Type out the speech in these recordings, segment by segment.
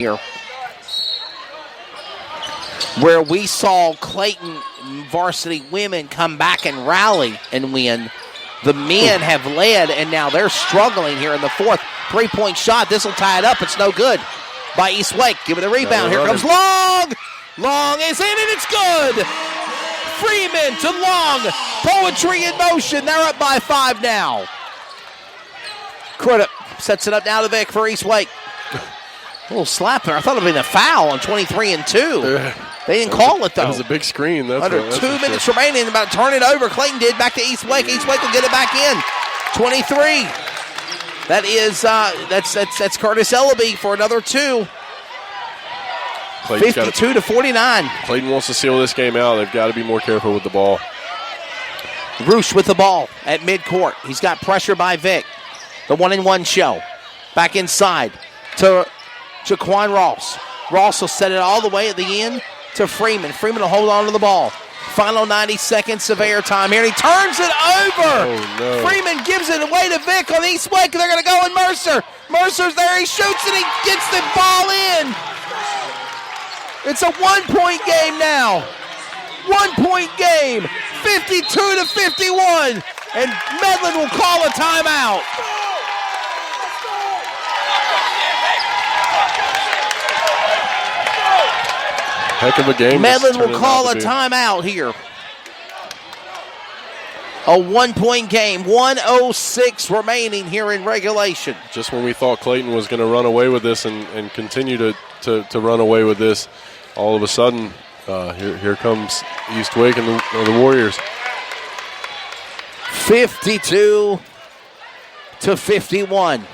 here, where we saw Clayton varsity women come back and rally and win. The men have led, and now they're struggling here in the fourth. 3-point shot. This will tie it up. It's no good by East Wake. Give it a rebound. Here comes Long. Long is in, and it's good. Freeman to Long. Poetry in motion. They're up by 5 now. Crudup sets it up now to Vic for East Wake. A little slap there. I thought it would have been a foul on 23 and 2. They didn't call it, though. That was a big screen. Under 2 minutes remaining, about to turn it over. Clayton did back to East Wake. East Wake will get it back in. 23. That is that's Curtis Ellaby for another 2. 52 to 49. Clayton wants to seal this game out. They've got to be more careful with the ball. Roosh with the ball at midcourt. He's got pressure by Vic. The 1-and-1 show. Back inside to Jaquan Ross. Ross will set it all the way at the end to Freeman. Freeman will hold on to the ball. Final 90 seconds of airtime here, and he turns it over. Oh, no. Freeman gives it away to Vic on East Wake, and they're going to go in Mercer. Mercer's there. He shoots, and he gets the ball in. It's a 1-point game now. 1-point game. 52 to 51, and Medlin will call a timeout. Heck of a game. Medlin will call a timeout here. A 1-point game. 1:06 remaining here in regulation. Just when we thought Clayton was going to run away with this and continue to run away with this, all of a sudden, here comes East Wake and the Warriors. 52 to 51.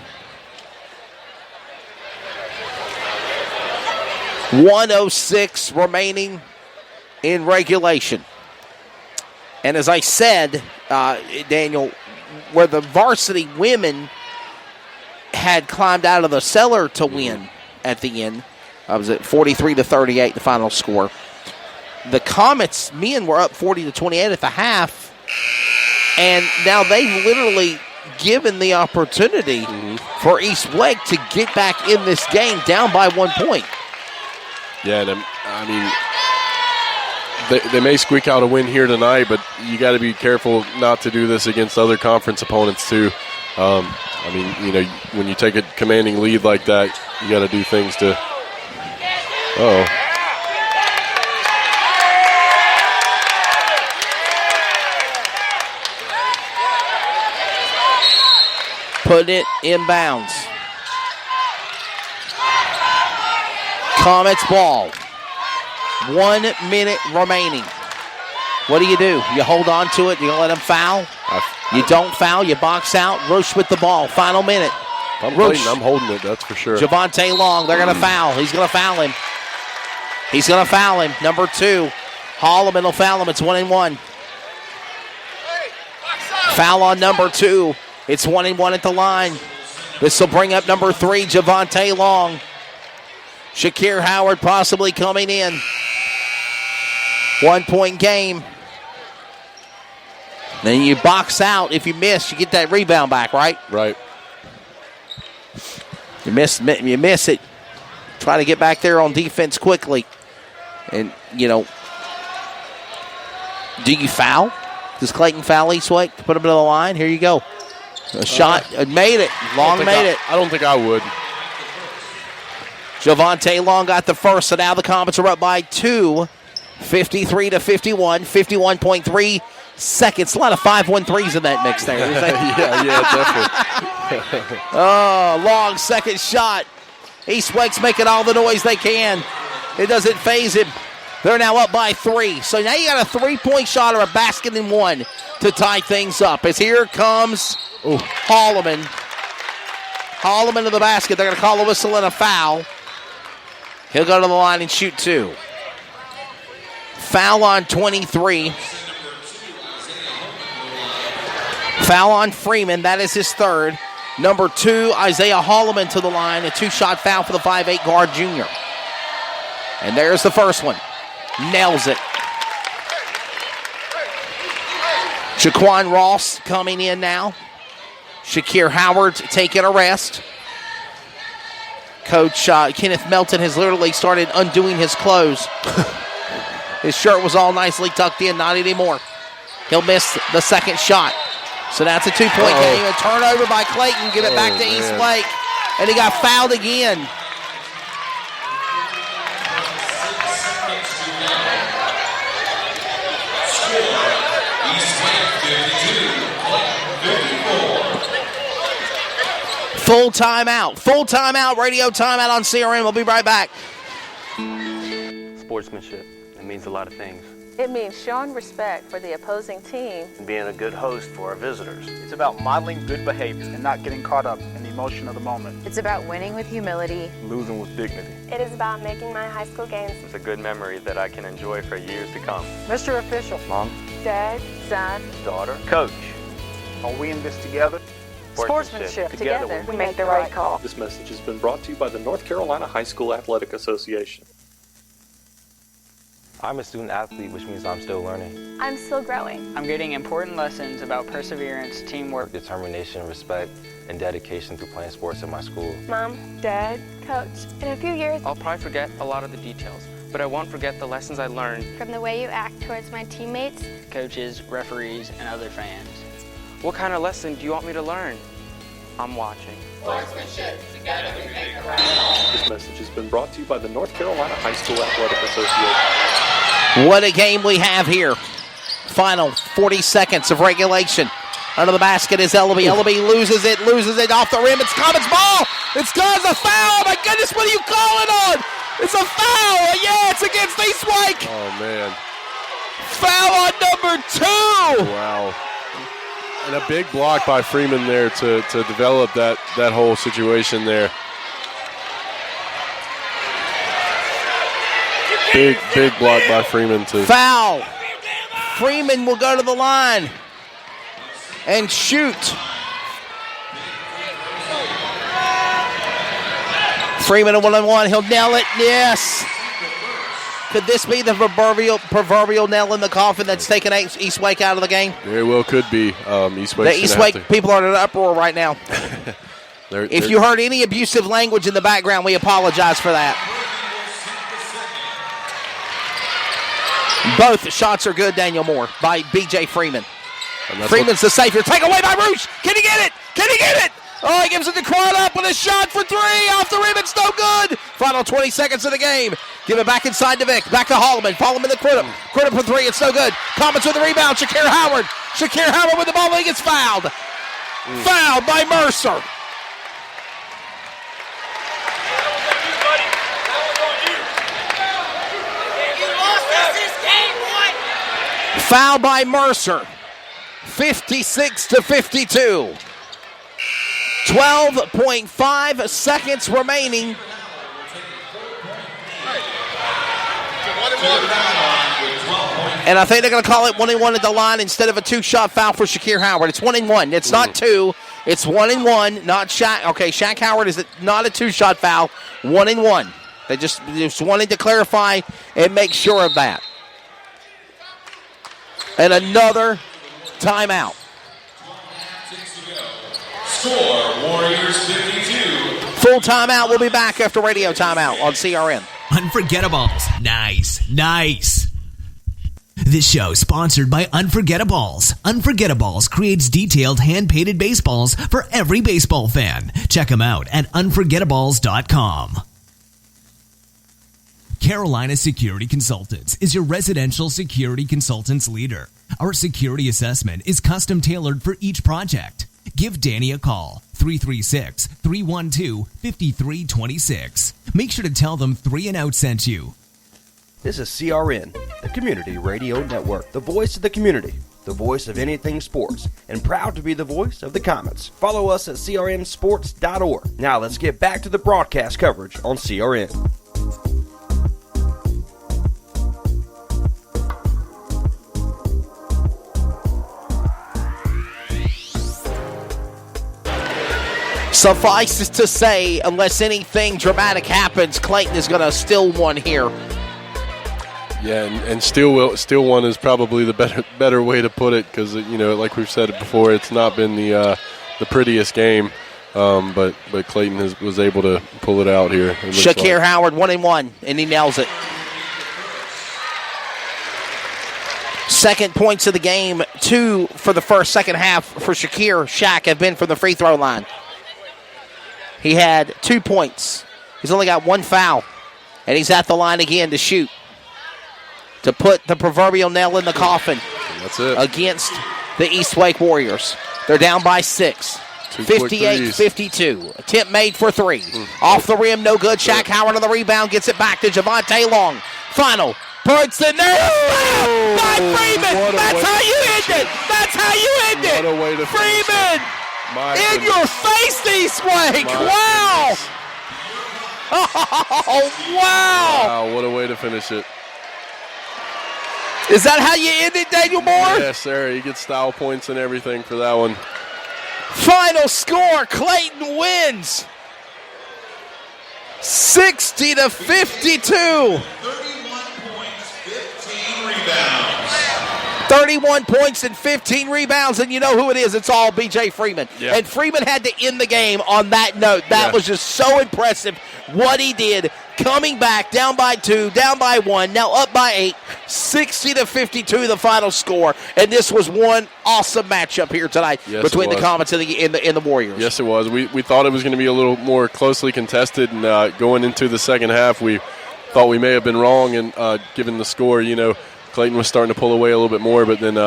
1:06 remaining in regulation. And as I said, Daniel, where the varsity women had climbed out of the cellar to win at the end, I was at 43 to 38, the final score. The Comets men were up 40 to 28 at the half, and now they've literally given the opportunity for East Wake to get back in this game down by 1 point. Yeah, and I mean, they may squeak out a win here tonight, but you got to be careful not to do this against other conference opponents too. I mean, you know, when you take a commanding lead like that, you got to do things to. Put it inbounds. Comets ball. 1 minute remaining. What do? You hold on to it. You let them foul. You don't foul. You box out. Roosh with the ball. Final minute. I'm holding it. That's for sure. Javante Long. They're going to foul. He's going to foul him. Number 2. Holloman will foul him. It's 1-and-1. Foul on number 2. It's 1-and-1 at the line. This will bring up number 3, Javante Long. Shakir Howard possibly coming in. 1-point game. Then you box out. If you miss, you get that rebound back, right? Right. You miss it. Try to get back there on defense quickly. And, you know, do you foul? Does Clayton foul East Wake to put him to the line? Here you go. A shot. Made it. Long made it. I don't think I would. Javante Long got the first, so now the Comets are up by 2. 53 to 51. 51.3 seconds. A lot of 5-1-3s in that mix there. yeah, definitely. Oh, Long second shot. East Wake's making all the noise they can. It doesn't faze him. They're now up by 3. So now you got a 3-point shot or a basket in 1 to tie things up. As here comes Holloman. Holloman to the basket. They're going to call a whistle and a foul. He'll go to the line and shoot 2. Foul on 23. Foul on Freeman. That is his 3rd. Number 2, Isaiah Holloman to the line. A 2-shot foul for the 5'8 guard junior. And there's the first one. Nails it. Jaquan Ross coming in now. Shakir Howard taking a rest. Coach Kenneth Melton has literally started undoing his clothes. His shirt was all nicely tucked in, not anymore. He'll miss the second shot. So that's a 2-point game. A turnover by Clayton. Give it back to Eastlake. And he got fouled again. Full timeout. Full timeout. Radio timeout on CRN. We'll be right back. Sportsmanship. It means a lot of things. It means showing respect for the opposing team And being a good host for our visitors. It's about modeling good behavior and not getting caught up in the emotion of the moment. It's about winning with humility. Losing with dignity. It is about making my high school games. It's a good memory that I can enjoy for years to come. Mr. Official, Mom, Dad, son, daughter, coach. are we in this together? sportsmanship. Together we make the right call. This message has been brought to you by the North Carolina High School Athletic Association. I'm a student athlete, which means I'm still learning. I'm still growing. I'm getting important lessons about perseverance, teamwork, Determination, respect, and dedication through playing sports at my school. Mom, Dad, Coach, in a few years, I'll probably forget a lot of the details, but I won't forget the lessons I learned from the way you act towards my teammates, coaches, referees, and other fans. What kind of lesson do you want me to learn? I'm watching. Sportsmanship, together we make the right call. This message has been brought to you by the North Carolina High School Athletic Association. What a game we have here. Final 40 seconds of regulation. Under the basket is Ellaby. Ellaby loses it off the rim. It's Comets' ball. It's God's a foul. My goodness, what are you calling on? It's a foul. Yeah, it's against Eastlake. Oh, man. Foul on number 2. Wow. And a big block by Freeman there to develop that whole situation there. Big block by Freeman to Foul. Freeman will go to the line and shoot. Freeman a 1-on-1. He'll nail it. Yes. Could this be the proverbial nail in the coffin that's taken Eastlake out of the game? very well could be. Eastlake. The Eastlake people are in an uproar right now. If you heard any abusive language in the background, we apologize for that. Both shots are good, Daniel Moore, by B.J. Freeman. Freeman's the savior. Take away by Roosh. Can he get it? Can he get it? Oh, he gives it to Crawdad with a shot for 3. Off the rim, it's no good. Final 20 seconds of the game. Give it back inside to Vic. Back to Holloman. Follow him in the Cridham. Cridham for 3. It's no good. Comets with the rebound. Shakir Howard. Shakir Howard with the ball. He gets fouled. Fouled by Mercer. Foul by Mercer. 56-52. 12.5 seconds remaining. And I think they're going to call it 1-1 at the line instead of a 2-shot foul for Shakir Howard. It's 1-1. It's not 2. It's 1-1, not Shaq. Okay, Shaq Howard is not a 2-shot foul. 1-1. They just wanted to clarify and make sure of that. And another timeout. Score, Warriors 52. Full timeout. We'll be back after radio timeout on CRN. Unforgettables. Nice. This show is sponsored by Unforgettables. Unforgettables creates detailed hand-painted baseballs for every baseball fan. Check them out at unforgettables.com. Carolina Security Consultants is your residential security consultants leader. Our security assessment is custom tailored for each project. Give Danny a call, 336-312-5326. Make sure to tell them 3 and Out sent you. This is CRN, the Community Radio Network, the voice of the community, the voice of anything sports, and proud to be the voice of the Comets. Follow us at crnsports.org. Now let's get back to the broadcast coverage on CRN. Suffice to say, unless anything dramatic happens, Clayton is going to steal one here. Yeah, and steal one is probably the better way to put it because, like we've said before, it's not been the prettiest game. but Clayton was able to pull it out here. Shakir Howard 1-1, and he nails it. Second points of the game, 2 for the second half for Shakir. Shaq have been from the free throw line. He had 2 points. He's only got 1 foul, and he's at the line again to shoot, to put the proverbial nail in the coffin. And that's it. Against the East Wake Warriors. They're down by 6. 58-52. Attempt made for 3. Off the rim, no good. Shaq Howard on the rebound, gets it back to Javante Long. Final. Puts the nail by Freeman. That's how you end it. That's how you end it. What a way to Freeman. In your face, East Wake. Wow. Oh, wow. Wow, what a way to finish it. Is that how you end it, Daniel Moore? Yes, sir. He gets style points and everything for that one. Final score, Clayton wins 60-52. 31 points and 15 rebounds, and you know who it is. It's all B.J. Freeman. Yeah. And Freeman had to end the game on that note. That was just so impressive what he did, coming back down by 2, down by 1, now up by 8, 60-52 the final score. And this was one awesome matchup here tonight between the Comets and the Warriors. Yes, it was. We thought it was going to be a little more closely contested, and going into the second half, we thought we may have been wrong, and given the score, Clayton was starting to pull away a little bit more, but then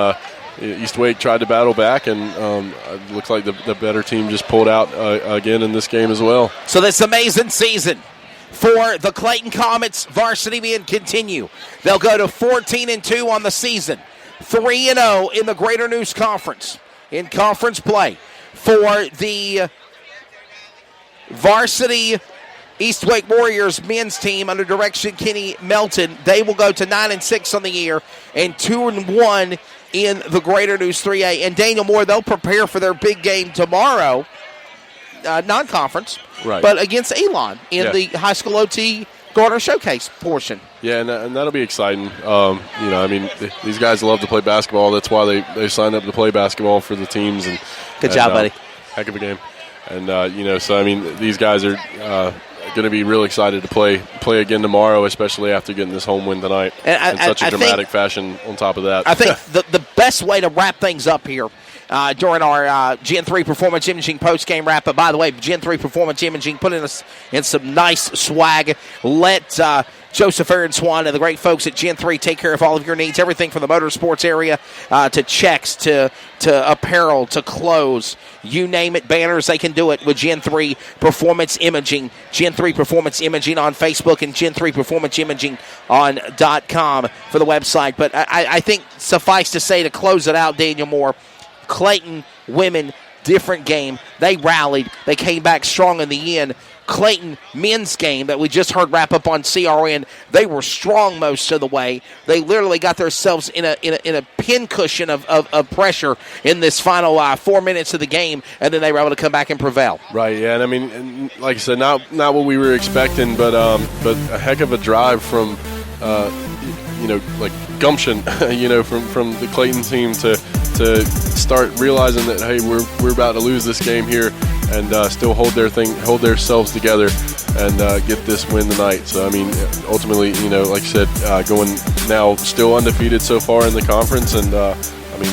East Wake tried to battle back, and it looks like the better team just pulled out again in this game as well. So this amazing season for the Clayton Comets varsity men continue. They'll go to 14-2 on the season, 3-0 in the Greater News Conference in conference play. For the varsity East Wake Warriors men's team under direction Kenny Melton, they will go to 9-6 on the year and 2-1 in the Greater News 3A. And Daniel Moore, they'll prepare for their big game tomorrow, non-conference, but against Elon in the high school OT Garner Showcase portion. Yeah, and that'll be exciting. These guys love to play basketball. That's why they signed up to play basketball for the teams. And good job, buddy. Heck of a game. And these guys are going to be real excited to play again tomorrow, especially after getting this home win tonight in such a dramatic fashion on top of that. I think the best way to wrap things up here during our Gen 3 Performance Imaging post-game wrap-up. By the way, Gen 3 Performance Imaging putting us in some nice swag. Let Joseph Aaron Swan and the great folks at Gen 3 take care of all of your needs, everything from the motorsports area to checks to apparel to clothes. You name it, banners, they can do it with Gen 3 Performance Imaging. Gen 3 Performance Imaging on Facebook and Gen 3 Performance Imaging on .com for the website. But I think suffice to say, to close it out, Daniel Moore, Clayton women, different game. They rallied. They came back strong in the end. Clayton men's game that we just heard wrap up on CRN, they were strong most of the way. They literally got themselves in a pincushion of pressure in this final 4 minutes of the game, and then they were able to come back and prevail. Right, yeah, and like I said, not what we were expecting, but a heck of a drive from like gumption, from the Clayton team to start realizing that, hey, we're about to lose this game here, and still hold themselves together and get this win tonight. So ultimately, like I said, going now still undefeated so far in the conference, and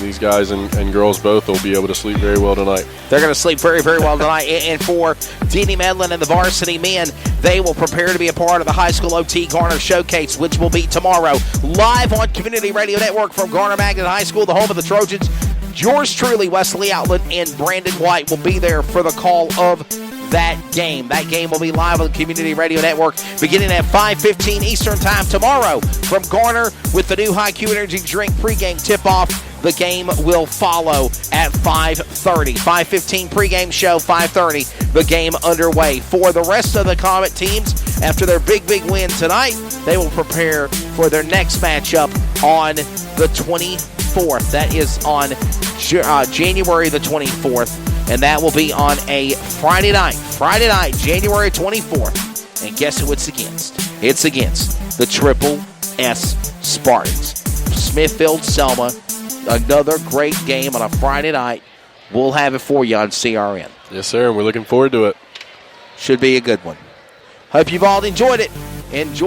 these guys and girls both will be able to sleep very well tonight. They're going to sleep very, very well tonight. And for Denny Medlin and the varsity men, they will prepare to be a part of the High School OT Garner Showcase, which will be tomorrow, live on Community Radio Network from Garner Magnet High School, the home of the Trojans. Yours truly, Wesley Outland and Brandon White, will be there for the call of that game. That game will be live on the Community Radio Network beginning at 5:15 Eastern Time tomorrow from Garner with the new High Q Energy Drink pregame tip-off. The game will follow at 5:30. 5:15 pregame show, 5:30, the game underway. For the rest of the Comet teams, after their big win tonight, they will prepare for their next matchup on the 24th. That is on January the 24th. And that will be on a Friday night, January 24th. And guess who it's against? It's against the Triple S Spartans. Smithfield, Selma, another great game on a Friday night. We'll have it for you on CRN. Yes, sir, and we're looking forward to it. Should be a good one. Hope you've all enjoyed it. Enjoy.